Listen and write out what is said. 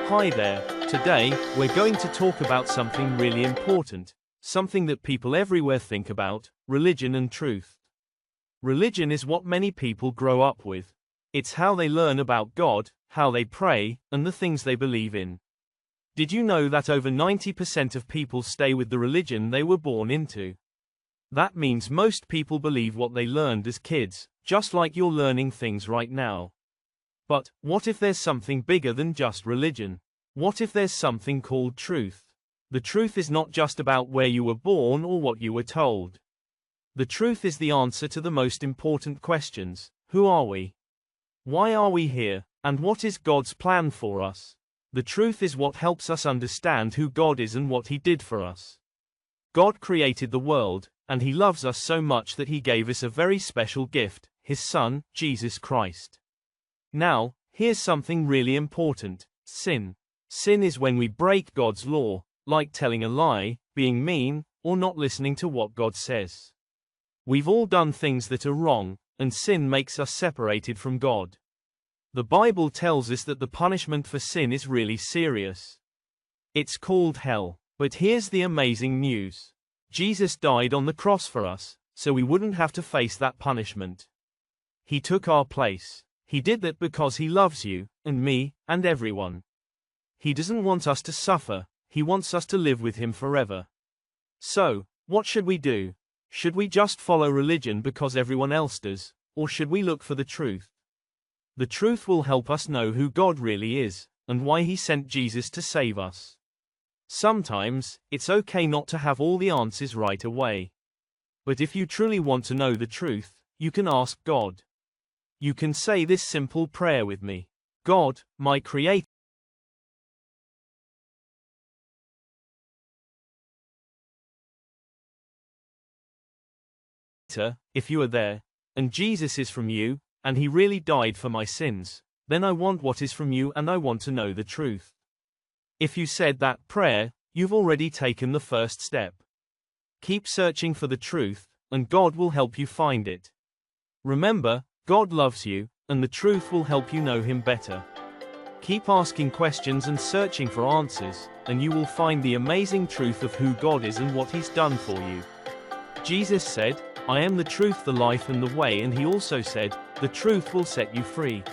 Hi there, today, we're going to talk about something really important, something that people everywhere think about, religion and truth. Religion is what many people grow up with. It's how they learn about God, how they pray, and the things they believe in. Did you know that over 90% of people stay with the religion they were born into? That means most people believe what they learned as kids, just like you're learning things right now. But, what if there's something bigger than just religion? What if there's something called truth? The truth is not just about where you were born or what you were told. The truth is the answer to the most important questions. Who are we? Why are we here? And what is God's plan for us? The truth is what helps us understand who God is and what He did for us. God created the world, and He loves us so much that He gave us a very special gift, His Son, Jesus Christ. Now, here's something really important: sin. Sin is when we break God's law, like telling a lie, being mean, or not listening to what God says. We've all done things that are wrong, and sin makes us separated from God. The Bible tells us that the punishment for sin is really serious. It's called hell. But here's the amazing news. Jesus died on the cross for us, so we wouldn't have to face that punishment. He took our place. He did that because He loves you, and me, and everyone. He doesn't want us to suffer, He wants us to live with Him forever. So, what should we do? Should we just follow religion because everyone else does, or should we look for the truth? The truth will help us know who God really is, and why He sent Jesus to save us. Sometimes, it's okay not to have all the answers right away. But if you truly want to know the truth, you can ask God. You can say this simple prayer with me. God, my Creator, if you are there, and Jesus is from you, and He really died for my sins, then I want what is from you and I want to know the truth. If you said that prayer, you've already taken the first step. Keep searching for the truth, and God will help you find it. Remember, God loves you, and the truth will help you know Him better. Keep asking questions and searching for answers, and you will find the amazing truth of who God is and what He's done for you. Jesus said, "I am the truth, the life and the way," and He also said, "The truth will set you free."